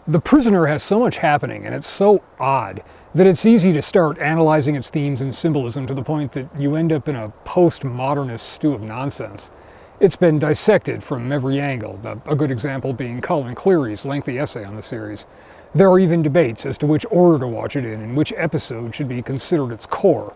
The Prisoner has so much happening, and it's so odd, that it's easy to start analyzing its themes and symbolism to the point that you end up in a post-modernist stew of nonsense. It's been dissected from every angle, a good example being Colin Cleary's lengthy essay on the series. There are even debates as to which order to watch it in and which episode should be considered its core.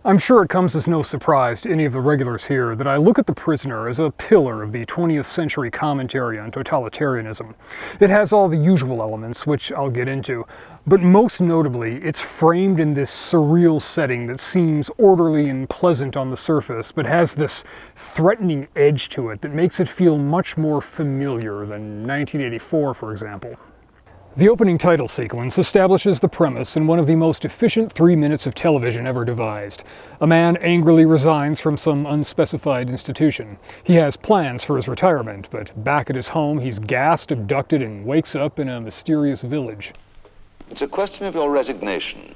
I'm sure it comes as no surprise to any of the regulars here that I look at The Prisoner as a pillar of the 20th century commentary on totalitarianism. It has all the usual elements, which I'll get into, but most notably, it's framed in this surreal setting that seems orderly and pleasant on the surface, but has this threatening edge to it that makes it feel much more familiar than 1984, for example. The opening title sequence establishes the premise in one of the most efficient 3 minutes of television ever devised. A man angrily resigns from some unspecified institution. He has plans for his retirement, but back at his home he's gassed, abducted, and wakes up in a mysterious village. It's a question of your resignation.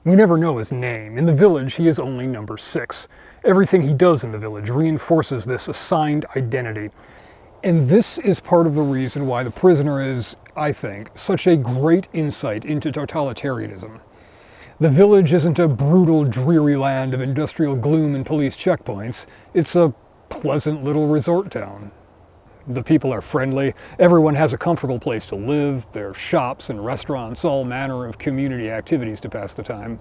We never know his name. In the village, he is only number 6. Everything he does in the village reinforces this assigned identity. And this is part of the reason why The Prisoner is, I think, such a great insight into totalitarianism. The village isn't a brutal, dreary land of industrial gloom and police checkpoints. It's a pleasant little resort town. The people are friendly, everyone has a comfortable place to live, there are shops and restaurants, all manner of community activities to pass the time.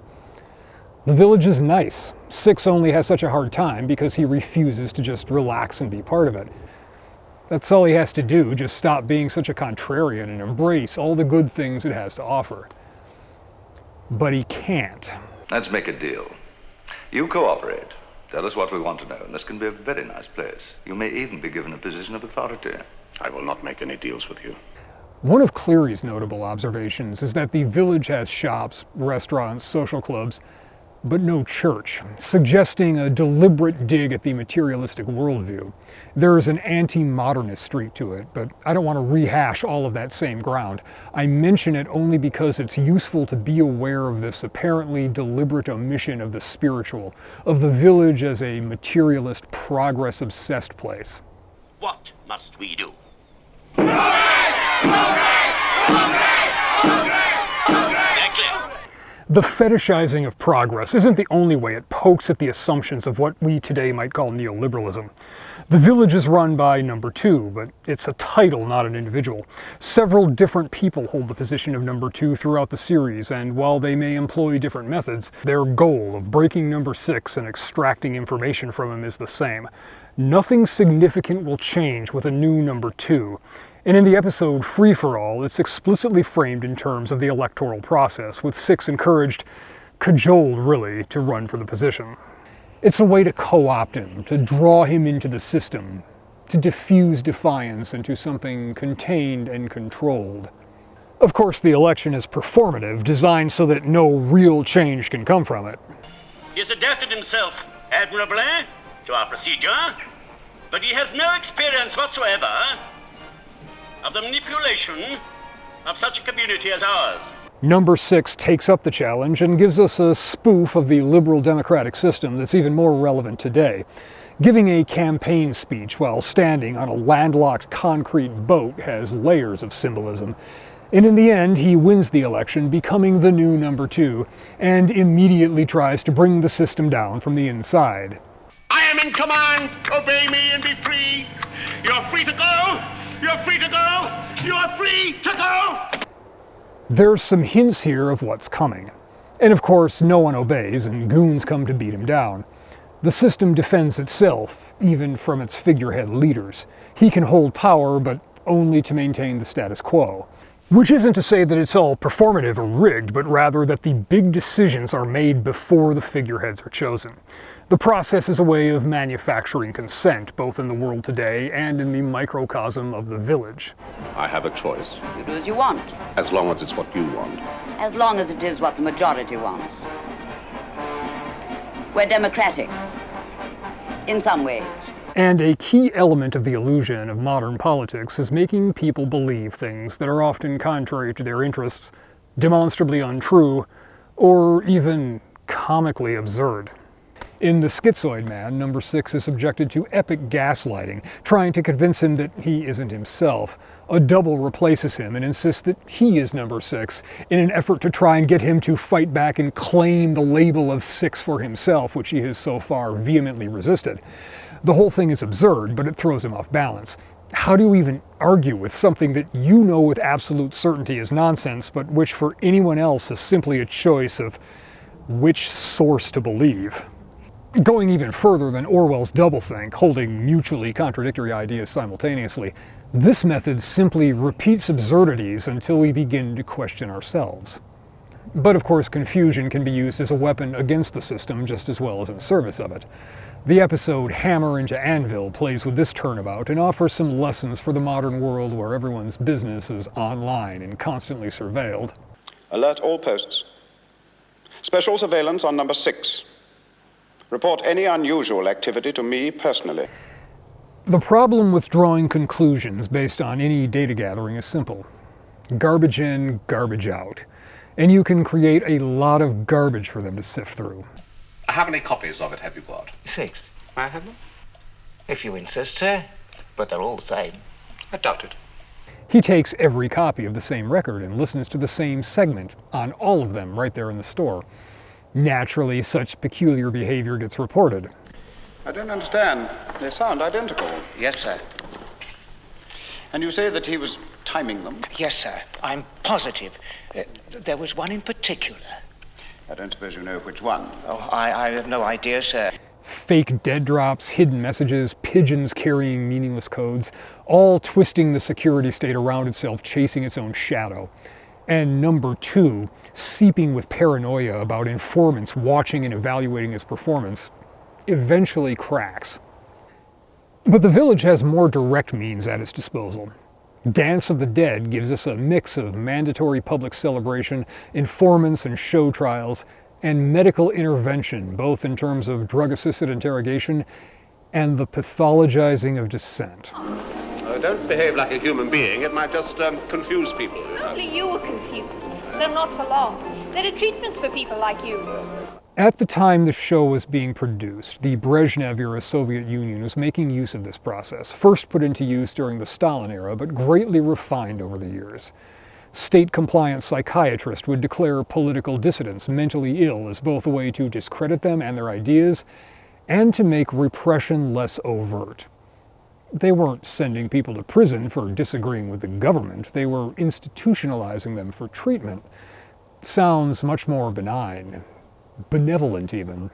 The village is nice. 6 only has such a hard time because he refuses to just relax and be part of it. That's all he has to do, just stop being such a contrarian and embrace all the good things it has to offer. But he can't. Let's make a deal. You cooperate. Tell us what we want to know, and this can be a very nice place. You may even be given a position of authority. I will not make any deals with you. One of Cleary's notable observations is that the village has shops, restaurants, social clubs, but no church, suggesting a deliberate dig at the materialistic worldview. There is an anti-modernist streak to it, but I don't want to rehash all of that same ground. I mention it only because it's useful to be aware of this apparently deliberate omission of the spiritual, of the village as a materialist, progress-obsessed place. What must we do? The fetishizing of progress isn't the only way it pokes at the assumptions of what we today might call neoliberalism. The village is run by number 2, but it's a title, not an individual. Several different people hold the position of number 2 throughout the series, and while they may employ different methods, their goal of breaking number 6 and extracting information from him is the same. Nothing significant will change with a new number 2. And in the episode Free for All, it's explicitly framed in terms of the electoral process, with 6 encouraged, cajoled really, to run for the position. It's a way to co-opt him, to draw him into the system, to diffuse defiance into something contained and controlled. Of course, the election is performative, designed so that no real change can come from it. He has adapted himself admirably to our procedure, but he has no experience whatsoever of the manipulation of such a community as ours. Number 6 takes up the challenge and gives us a spoof of the liberal democratic system that's even more relevant today. Giving a campaign speech while standing on a landlocked concrete boat has layers of symbolism. And in the end, he wins the election, becoming the new number 2, and immediately tries to bring the system down from the inside. I am in command. Obey me and be free. You're free to go. You're free to go! You're free to go! There's some hints here of what's coming. And of course, no one obeys, and goons come to beat him down. The system defends itself, even from its figurehead leaders. He can hold power, but only to maintain the status quo. Which isn't to say that it's all performative or rigged, but rather that the big decisions are made before the figureheads are chosen. The process is a way of manufacturing consent, both in the world today and in the microcosm of the village. I have a choice, You do as you want, as long as it's what you want. as long as it is what the majority wants. We're democratic, in some ways. And a key element of the illusion of modern politics is making people believe things that are often contrary to their interests, demonstrably untrue, or even comically absurd. In The Schizoid Man, number 6 is subjected to epic gaslighting, trying to convince him that he isn't himself. A double replaces him and insists that he is number 6 in an effort to try and get him to fight back and claim the label of 6 for himself, which he has so far vehemently resisted. The whole thing is absurd, but it throws him off balance. How do you even argue with something that you know with absolute certainty is nonsense, but which for anyone else is simply a choice of which source to believe? Going even further than Orwell's doublethink, holding mutually contradictory ideas simultaneously, this method simply repeats absurdities until we begin to question ourselves. But of course, confusion can be used as a weapon against the system just as well as in service of it. The episode Hammer into Anvil plays with this turnabout and offers some lessons for the modern world where everyone's business is online and constantly surveilled. Alert all posts. Special surveillance on number 6. Report any unusual activity to me personally. The problem with drawing conclusions based on any data gathering is simple. Garbage in, garbage out. And you can create a lot of garbage for them to sift through. How many copies of it have you got? 6. May I have them? If you insist, sir. But they're all the same. I doubt it. He takes every copy of the same record and listens to the same segment on all of them right there in the store. Naturally, such peculiar behavior gets reported. I don't understand. They sound identical. Yes, sir. And you say that he was timing them? Yes, sir. I'm positive. There was one in particular. I don't suppose you know which one. Oh, I have no idea, sir. Fake dead drops, hidden messages, pigeons carrying meaningless codes, all twisting the security state around itself, chasing its own shadow. And number 2, seeping with paranoia about informants watching and evaluating his performance, eventually cracks. But the Village has more direct means at its disposal. Dance of the Dead gives us a mix of mandatory public celebration, informants and show trials, and medical intervention, both in terms of drug-assisted interrogation and the pathologizing of dissent. Don't behave like a human being. It might just confuse people. Only you are confused. They're not for long. There are treatments for people like you. At the time the show was being produced, the Brezhnev-era Soviet Union was making use of this process, first put into use during the Stalin era, but greatly refined over the years. State-compliant psychiatrists would declare political dissidents mentally ill as both a way to discredit them and their ideas, and to make repression less overt. They weren't sending people to prison for disagreeing with the government, they were institutionalizing them for treatment. Sounds much more benign, benevolent even.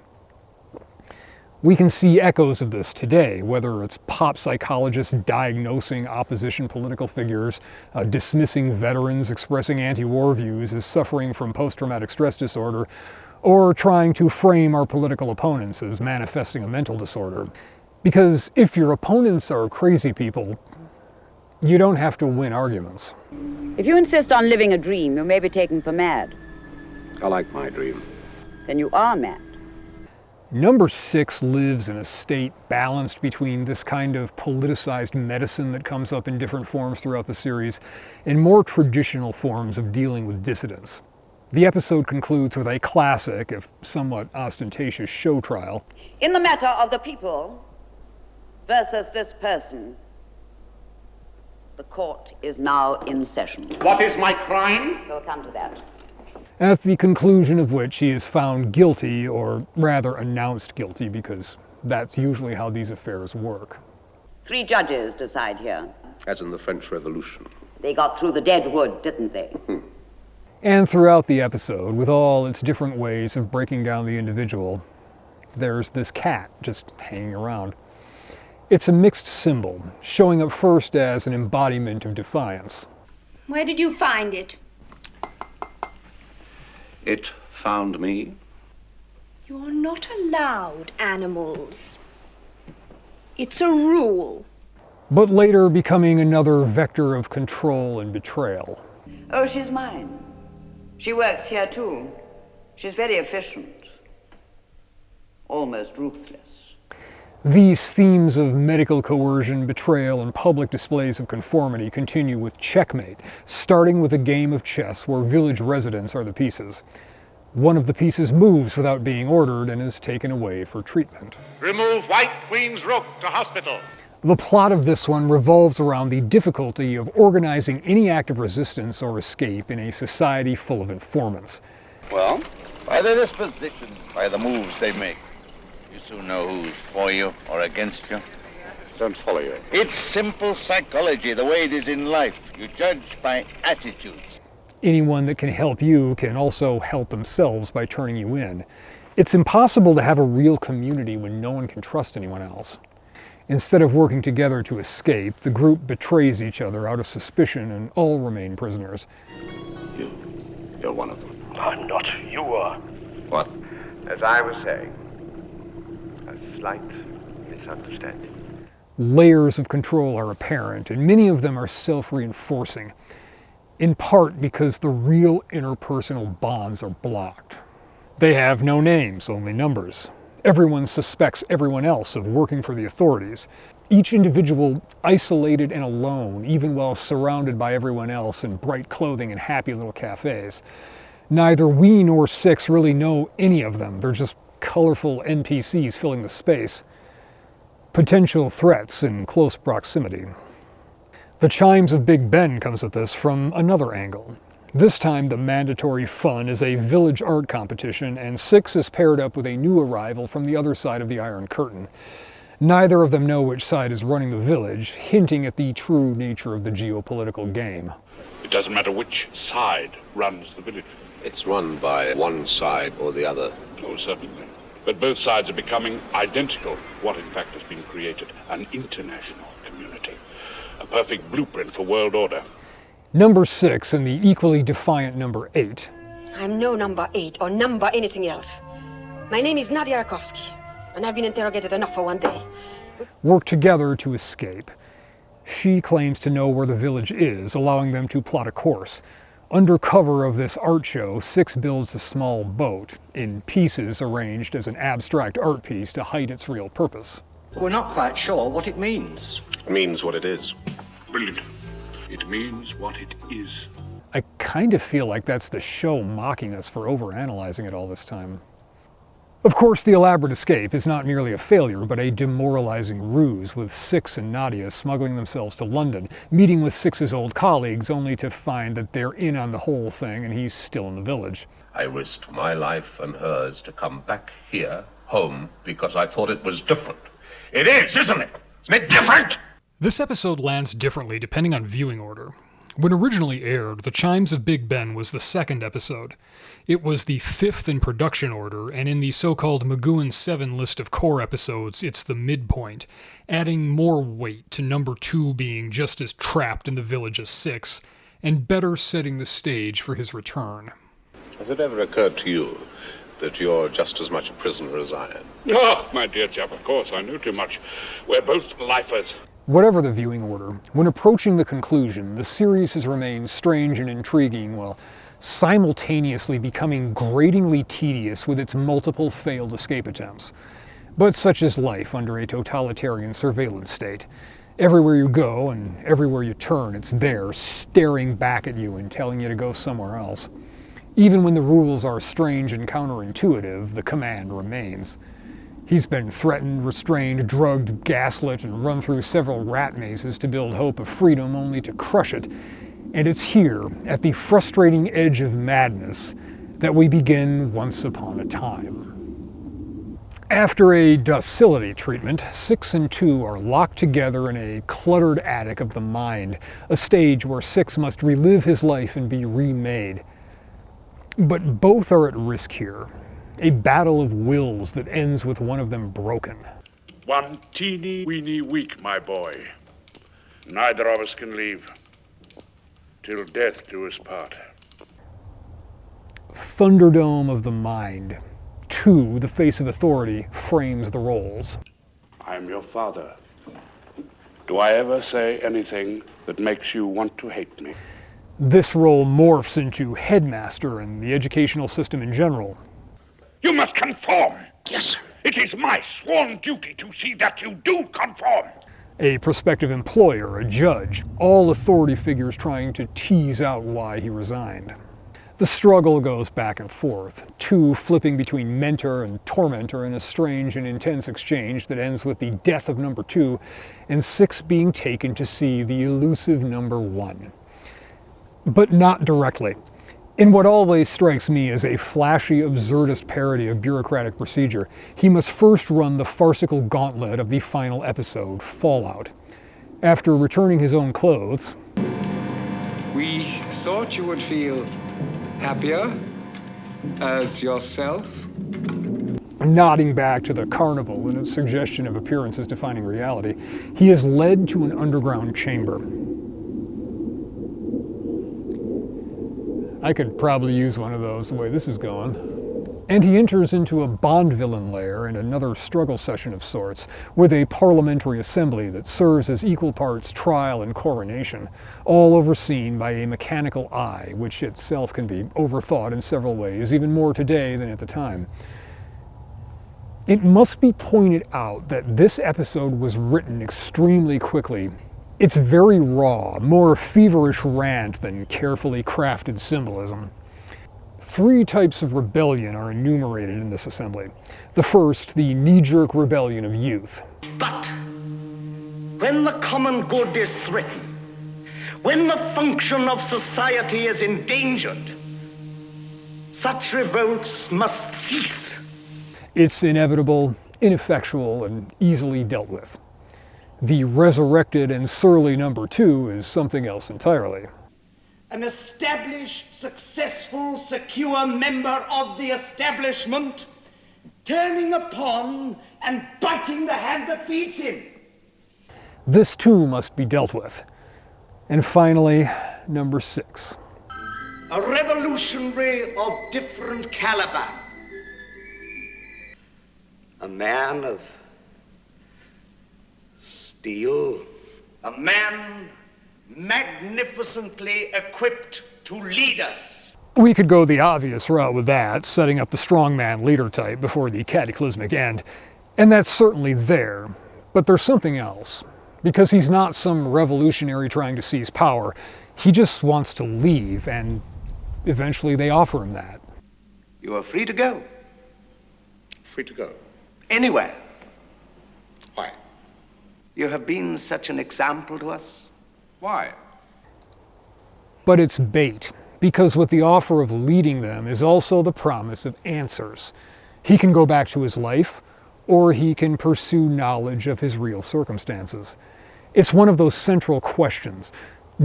We can see echoes of this today, whether it's pop psychologists diagnosing opposition political figures, dismissing veterans expressing anti-war views as suffering from post-traumatic stress disorder, or trying to frame our political opponents as manifesting a mental disorder. Because if your opponents are crazy people, you don't have to win arguments. If you insist on living a dream, you may be taken for mad. I like my dream. Then you are mad. Number 6 lives in a state balanced between this kind of politicized medicine that comes up in different forms throughout the series and more traditional forms of dealing with dissidents. The episode concludes with a classic, if somewhat ostentatious, show trial. In the matter of the people versus this person, the court is now in session. What is my crime? We'll come to that. At the conclusion of which he is found guilty, or rather announced guilty, because that's usually how these affairs work. 3 judges decide here. As in the French Revolution. They got through the dead wood, didn't they? And throughout the episode, with all its different ways of breaking down the individual, there's this cat just hanging around. It's a mixed symbol, showing up first as an embodiment of defiance. Where did you find it? It found me. You're not allowed animals. It's a rule. But later becoming another vector of control and betrayal. Oh, she's mine. She works here too. She's very efficient. Almost ruthless. These themes of medical coercion, betrayal, and public displays of conformity continue with Checkmate, starting with a game of chess where village residents are the pieces. One of the pieces moves without being ordered and is taken away for treatment. Remove White Queen's Rook to hospital. The plot of this one revolves around the difficulty of organizing any act of resistance or escape in a society full of informants. Well, by their dispositions, by the moves they make, you soon know who's for you or against you. Don't follow you. It's simple psychology, the way it is in life. You judge by attitudes. Anyone that can help you can also help themselves by turning you in. It's impossible to have a real community when no one can trust anyone else. Instead of working together to escape, the group betrays each other out of suspicion and all remain prisoners. You're one of them. I'm not. You are. What? As I was saying, a slight misunderstanding. Layers of control are apparent, and many of them are self-reinforcing, in part because the real interpersonal bonds are blocked. They have no names, only numbers. Everyone suspects everyone else of working for the authorities. Each individual isolated and alone, even while surrounded by everyone else in bright clothing and happy little cafes. Neither we nor Six really know any of them. They're just colorful NPCs filling the space. Potential threats in close proximity. The Chimes of Big Ben comes at this from another angle. This time the mandatory fun is a village art competition, and Six is paired up with a new arrival from the other side of the Iron Curtain. Neither of them know which side is running the village, hinting at the true nature of the geopolitical game. It doesn't matter which side runs the village. It's run by one side or the other. Oh, certainly. But both sides are becoming identical. What, in fact, has been created? An international community. A perfect blueprint for world order. Number 6 and the equally defiant number 8. I'm no number 8 or number anything else. My name is Nadia Rakovsky, and I've been interrogated enough for one day. Work together to escape. She claims to know where the village is, allowing them to plot a course. Under cover of this art show, Six builds a small boat, in pieces arranged as an abstract art piece to hide its real purpose. We're not quite sure what it means. It means what it is. Brilliant. It means what it is. I kind of feel like that's the show mocking us for overanalyzing it all this time. Of course, the elaborate escape is not merely a failure, but a demoralizing ruse, with Six and Nadia smuggling themselves to London, meeting with Six's old colleagues, only to find that they're in on the whole thing and he's still in the village. I risked my life and hers to come back here, home, because I thought it was different. It is, isn't it? Isn't it different? This episode lands differently depending on viewing order. When originally aired, The Chimes of Big Ben was the second episode. It was the 5th in production order, and in the so-called McGowan 7 list of core episodes, it's the midpoint, adding more weight to number 2 being just as trapped in the village as 6, and better setting the stage for his return. Has it ever occurred to you that you're just as much a prisoner as I am? Oh, my dear chap, of course, I know too much. We're both lifers. Whatever the viewing order, when approaching the conclusion, the series has remained strange and intriguing while simultaneously becoming gratingly tedious with its multiple failed escape attempts. But such is life under a totalitarian surveillance state. Everywhere you go and everywhere you turn, it's there, staring back at you and telling you to go somewhere else. Even when the rules are strange and counterintuitive, the command remains. He's been threatened, restrained, drugged, gaslit, and run through several rat mazes to build hope of freedom, only to crush it. And it's here, at the frustrating edge of madness, that we begin Once Upon a Time. After a docility treatment, 6 and 2 are locked together in a cluttered attic of the mind, a stage where 6 must relive his life and be remade. But both are at risk here. A battle of wills that ends with one of them broken. One teeny weeny week, my boy. Neither of us can leave. Till death do us part. Thunderdome of the mind. 2, the face of authority, frames the roles. I am your father. Do I ever say anything that makes you want to hate me? This role morphs into headmaster and the educational system in general. You must conform. Yes. It is my sworn duty to see that you do conform. A prospective employer, a judge, all authority figures trying to tease out why he resigned. The struggle goes back and forth, 2 flipping between mentor and tormentor in a strange and intense exchange that ends with the death of number 2, and 6 being taken to see the elusive number 1. But not directly. In what always strikes me as a flashy, absurdist parody of bureaucratic procedure, he must first run the farcical gauntlet of the final episode, Fallout. After returning his own clothes, "We thought you would feel happier as yourself." nodding back to the carnival and its suggestion of appearances defining reality, he is led to an underground chamber. I could probably use one of those the way this is going. And he enters into a Bond villain lair and another struggle session of sorts, with a parliamentary assembly that serves as equal parts trial and coronation, all overseen by a mechanical eye, which itself can be overthought in several ways, even more today than at the time. It must be pointed out that this episode was written extremely quickly. It's very raw, more feverish rant than carefully crafted symbolism. 3 types of rebellion are enumerated in this assembly. The first, the knee-jerk rebellion of youth. But when the common good is threatened, when the function of society is endangered, such revolts must cease. It's inevitable, ineffectual, and easily dealt with. The resurrected and surly number 2 is something else entirely. An established, successful, secure member of the establishment, turning upon and biting the hand that feeds him. This too must be dealt with. And finally, number 6. A revolutionary of different caliber. A man of steel. A man magnificently equipped to lead us. We could go the obvious route with that, setting up the strongman leader type before the cataclysmic end. And that's certainly there. But there's something else. Because he's not some revolutionary trying to seize power. He just wants to leave, and eventually they offer him that. You are free to go. Free to go. Anywhere. Why? You have been such an example to us. Why? But it's bait, because with the offer of leading them is also the promise of answers. He can go back to his life, or he can pursue knowledge of his real circumstances. It's one of those central questions.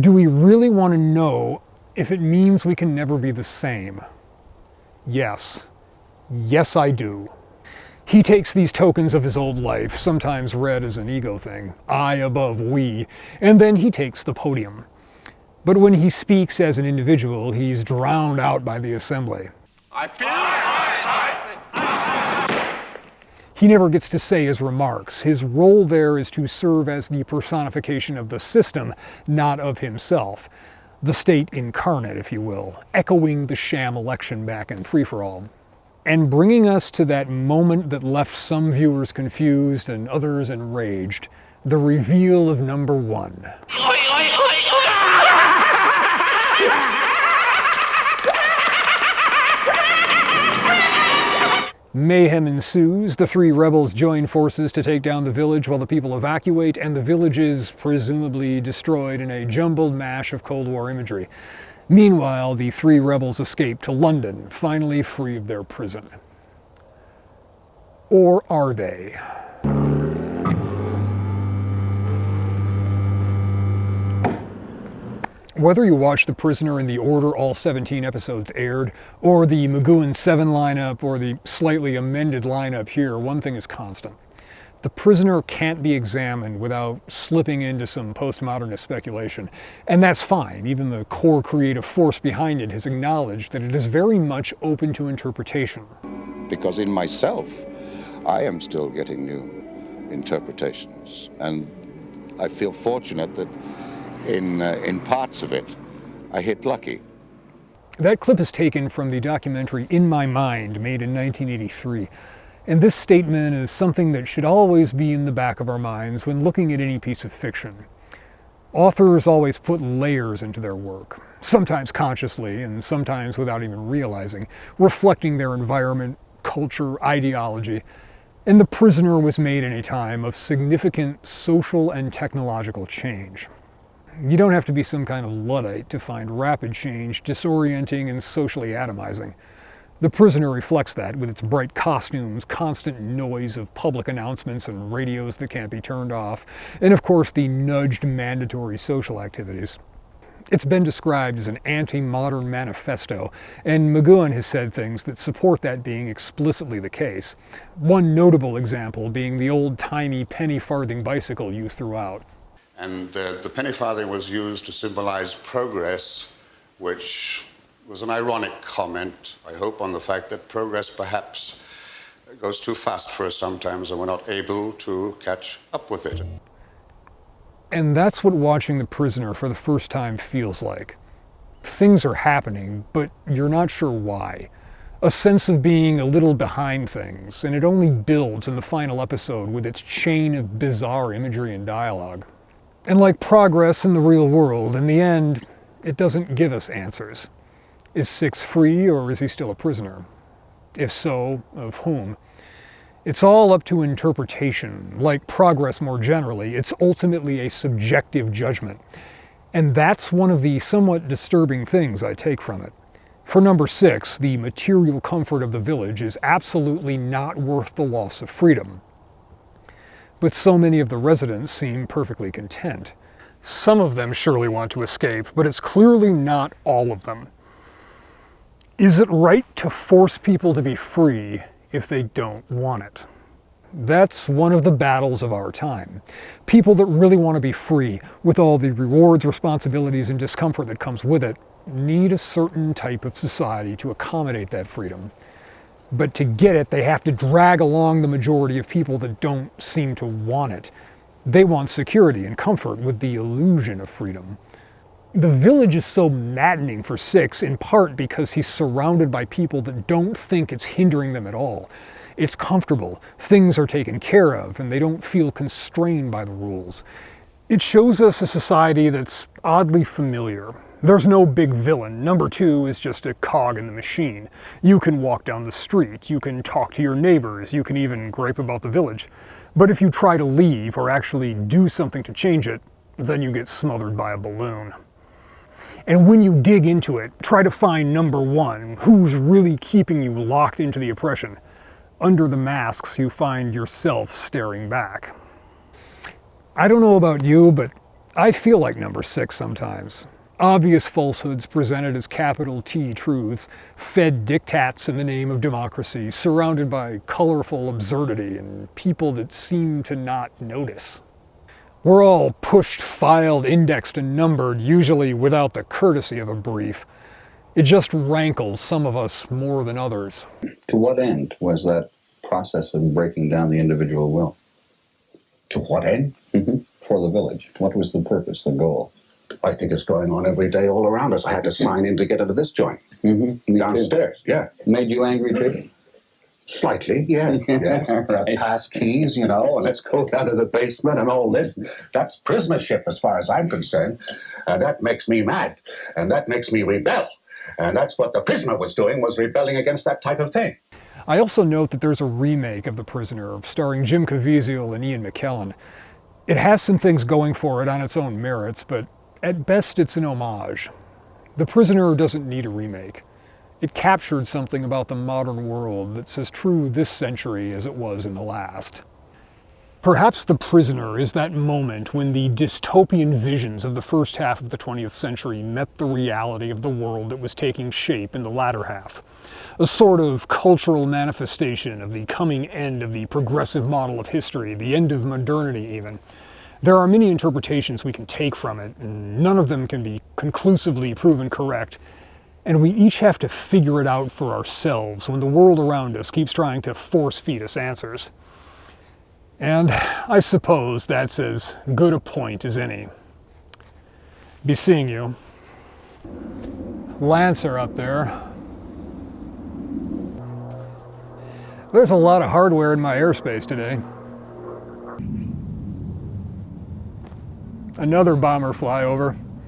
Do we really want to know if it means we can never be the same? Yes. Yes, I do. He takes these tokens of his old life, sometimes read as an ego thing, I above we, and then he takes the podium. But when he speaks as an individual, he's drowned out by the assembly. I feel He never gets to say his remarks. His role there is to serve as the personification of the system, not of himself. The state incarnate, if you will, echoing the sham election back in free-for-all. And bringing us to that moment that left some viewers confused and others enraged, the reveal of number 1. Mayhem ensues, the 3 rebels join forces to take down the village while the people evacuate, and the village is presumably destroyed in a jumbled mash of Cold War imagery. Meanwhile, the 3 rebels escape to London, finally free of their prison. Or are they? Whether you watch The Prisoner in the order all 17 episodes aired, or the McGowan 7 lineup, or the slightly amended lineup here, one thing is constant. The Prisoner can't be examined without slipping into some postmodernist speculation. And that's fine. Even the core creative force behind it has acknowledged that it is very much open to interpretation. Because in myself, I am still getting new interpretations. And I feel fortunate that in parts of it, I hit lucky. That clip is taken from the documentary In My Mind, made in 1983. And this statement is something that should always be in the back of our minds when looking at any piece of fiction. Authors always put layers into their work, sometimes consciously and sometimes without even realizing, reflecting their environment, culture, ideology. And The Prisoner was made in a time of significant social and technological change. You don't have to be some kind of Luddite to find rapid change disorienting and socially atomizing. The Prisoner reflects that with its bright costumes, constant noise of public announcements and radios that can't be turned off, and of course the nudged mandatory social activities. It's been described as an anti-modern manifesto, and McGowan has said things that support that being explicitly the case. One notable example being the old-timey penny farthing bicycle used throughout. And the penny farthing was used to symbolize progress, which was an ironic comment, I hope, on the fact that progress perhaps goes too fast for us sometimes and we're not able to catch up with it. And that's what watching The Prisoner for the first time feels like. Things are happening, but you're not sure why. A sense of being a little behind things, and it only builds in the final episode with its chain of bizarre imagery and dialogue. And like progress in the real world, in the end, it doesn't give us answers. Is Six free, or is he still a prisoner? If so, of whom? It's all up to interpretation. Like progress more generally, it's ultimately a subjective judgment. And that's one of the somewhat disturbing things I take from it. For number 6, the material comfort of the village is absolutely not worth the loss of freedom. But so many of the residents seem perfectly content. Some of them surely want to escape, but it's clearly not all of them. Is it right to force people to be free if they don't want it? That's one of the battles of our time. People that really want to be free, with all the rewards, responsibilities, and discomfort that comes with it, need a certain type of society to accommodate that freedom. But to get it, they have to drag along the majority of people that don't seem to want it. They want security and comfort with the illusion of freedom. The village is so maddening for Six in part because he's surrounded by people that don't think it's hindering them at all. It's comfortable, things are taken care of, and they don't feel constrained by the rules. It shows us a society that's oddly familiar. There's no big villain. Number 2 is just a cog in the machine. You can walk down the street, you can talk to your neighbors, you can even gripe about the village. But if you try to leave or actually do something to change it, then you get smothered by a balloon. And when you dig into it, try to find number 1, who's really keeping you locked into the oppression. Under the masks, you find yourself staring back. I don't know about you, but I feel like number 6 sometimes. Obvious falsehoods presented as capital T truths, fed diktats in the name of democracy, surrounded by colorful absurdity and people that seem to not notice. We're all pushed, filed, indexed, and numbered, usually without the courtesy of a brief. It just rankles some of us more than others. To what end was that process of breaking down the individual will? To what end? For the village. What was the purpose, the goal? I think it's going on every day all around us. I had to sign in to get into this joint. Downstairs, yeah. Made you angry too? Slightly, yeah. Yes. Right. Pass keys, you know, and let's go down to the basement and all this. That's prisonership as far as I'm concerned. And that makes me mad. And that makes me rebel. And that's what The Prisoner was doing, was rebelling against that type of thing. I also note that there's a remake of The Prisoner, starring Jim Caviezel and Ian McKellen. It has some things going for it on its own merits, but at best it's an homage. The Prisoner doesn't need a remake. It captured something about the modern world that's as true this century as it was in the last. Perhaps The Prisoner is that moment when the dystopian visions of the first half of the 20th century met the reality of the world that was taking shape in the latter half. A sort of cultural manifestation of the coming end of the progressive model of history, the end of modernity even. There are many interpretations we can take from it, and none of them can be conclusively proven correct. And we each have to figure it out for ourselves when the world around us keeps trying to force-feed us answers. And I suppose that's as good a point as any. Be seeing you. Lancer up there. There's a lot of hardware in my airspace today. Another bomber flyover.